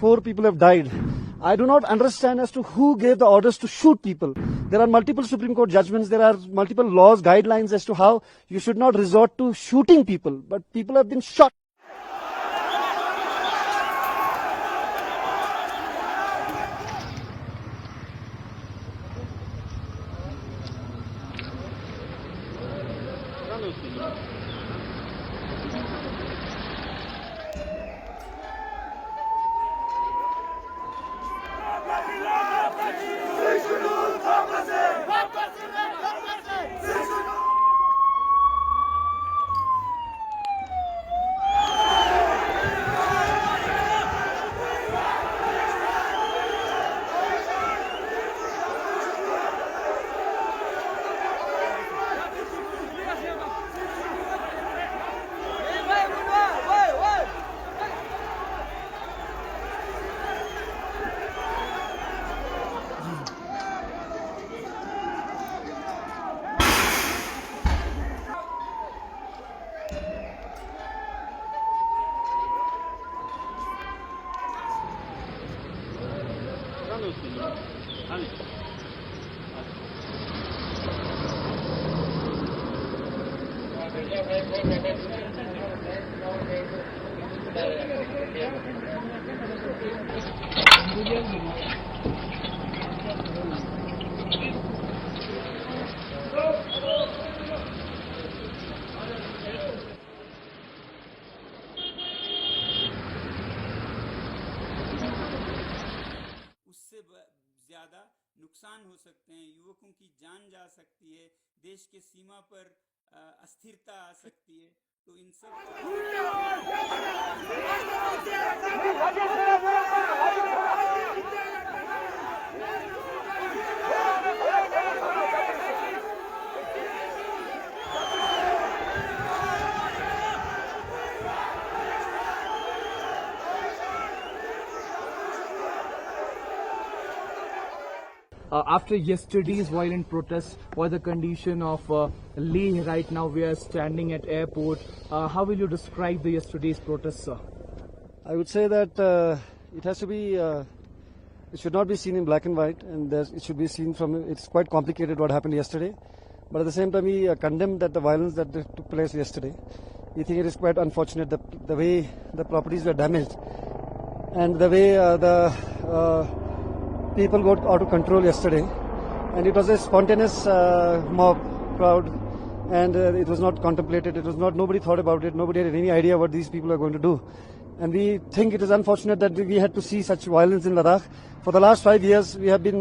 4 people have died. I do not understand as to who gave the orders to shoot people. There are multiple Supreme Court judgments, there are multiple laws, guidelines as to how you should not resort to shooting people, but people have been shot. ज्यादा नुकसान हो सकते हैं, युवकों की जान जा सकती है, देश के सीमा पर अस्थिरता आ सकती है। तो इन सब After yesterday's violent protests, what the condition of Leh right now? We are standing at airport. How will you describe the yesterday's protests, sir? I would say that it has to be, it should not be seen in black and white, and it should be seen from, it's quite complicated what happened yesterday. But at the same time, we condemn that the violence that took place yesterday. We think it is quite unfortunate the way the properties were damaged and the way the people got out of control yesterday, and it was a spontaneous mob crowd, and it was not contemplated. It was not. Nobody thought about it. Nobody had any idea what these people are going to do, and we think it is unfortunate that we had to see such violence in Ladakh. For the last 5 years, we have been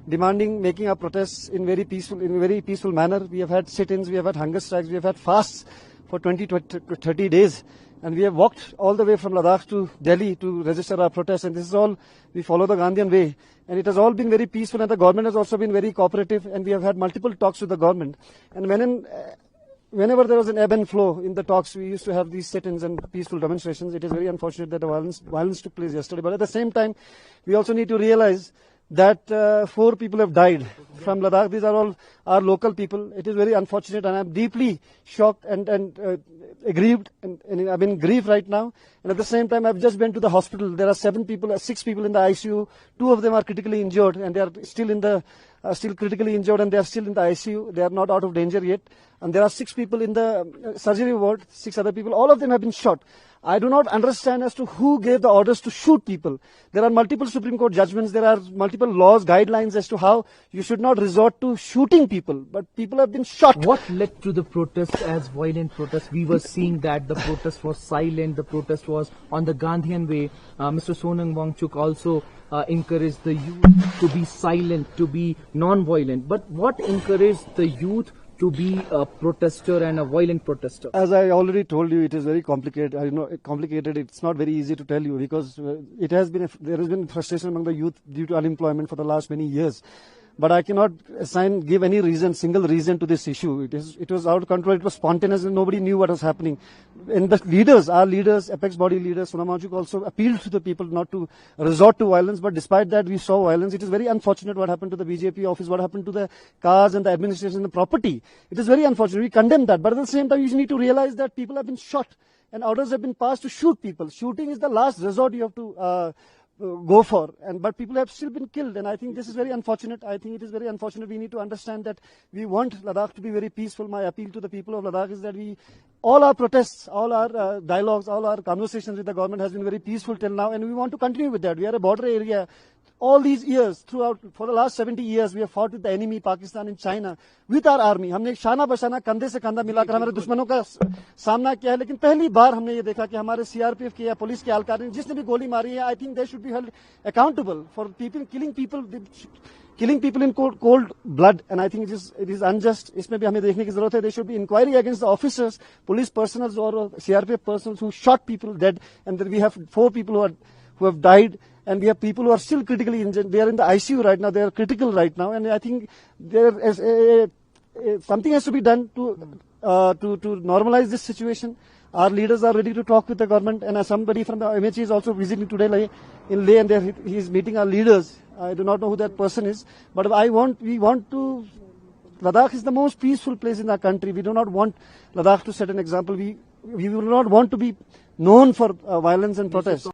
demanding, making our protests in very peaceful manner. We have had sit-ins, we have had hunger strikes, we have had fasts for 20 to 30 days. And we have walked all the way from Ladakh to Delhi to register our protest. And this is all, we follow the Gandhian way. And it has all been very peaceful, and the government has also been very cooperative. And we have had multiple talks with the government. And whenever there was an ebb and flow in the talks, we used to have these sit-ins and peaceful demonstrations. It is very unfortunate that the violence took place yesterday. But at the same time, we also need to realize that 4 people have died from Ladakh. These are all our local people. It is very unfortunate, and I'm deeply shocked and aggrieved, and I'm in grief right now. And at the same time, I've just been to the hospital. There are 6 people in the ICU. 2 of them are critically injured, and they are still critically injured, and they are still in the ICU. They are not out of danger yet. And there are 6 people in the surgery ward, 6 other people. All of them have been shot. I do not understand as to who gave the orders to shoot people. There are multiple Supreme Court judgments, there are multiple laws, guidelines as to how you should not resort to shooting people, but people have been shot. What led to the protests as violent protests? We were seeing that the protest was silent, the protest was on the Gandhian way. Mr. Sonam Wangchuk also encouraged the youth to be silent, to be non-violent. But what encouraged the youth to be a protester and a violent protester? As I already told you, it is very complicated. It's not very easy to tell you, because there has been frustration among the youth due to unemployment for the last many years. But I cannot give any single reason to this issue. It was out of control. It was spontaneous, and nobody knew what was happening. And the leaders, our leaders, apex body leaders, Sonam Wangchuk also appealed to the people not to resort to violence. But despite that, we saw violence. It is very unfortunate what happened to the BJP office, what happened to the cars and the administration and the property. It is very unfortunate. We condemn that. But at the same time, you need to realize that people have been shot. and orders have been passed to shoot people. Shooting is the last resort you have to go for, but people have still been killed, and I think this is very unfortunate. I think it is very unfortunate. We need to understand that we want Ladakh to be very peaceful. My appeal to the people of Ladakh is that all our protests, all our dialogues, all our conversations with the government has been very peaceful till now, and we want to continue with that. We are a border area. All these years, throughout, for the last 70 years, we have fought with the enemy, Pakistan and China, with our army. हमने शाना बशाना कंधे से कंधा मिलाकर हमारे दुश्मनों का सामना किया है, लेकिन पहली बार हमने ये देखा कि हमारे सीआरपीएफ के या पुलिस के एहलकार ने जिसने भी गोली मारी है, I think they should be held accountable for killing people in cold blood, and I think it is unjust. इसमें भी हमें देखने की जरूरत है. There should be inquiry against the officers, police personnel or CRPF personnel who shot people dead, and then we have 4 people who have died. And we have people who are still critically injured. They are in the ICU right now. They are critical right now. And I think something has to be done to normalize this situation. Our leaders are ready to talk with the government. And somebody from the MHE is also visiting today in Leh, and he is meeting our leaders. I do not know who that person is. But we want to... Ladakh is the most peaceful place in our country. We do not want Ladakh to set an example. We will not want to be known for violence and protest.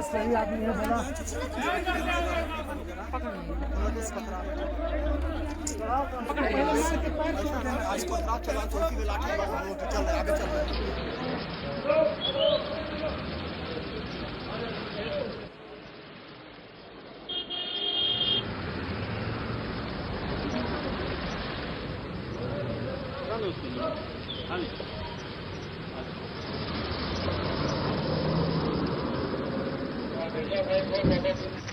सही आदमी है बोला Thank you.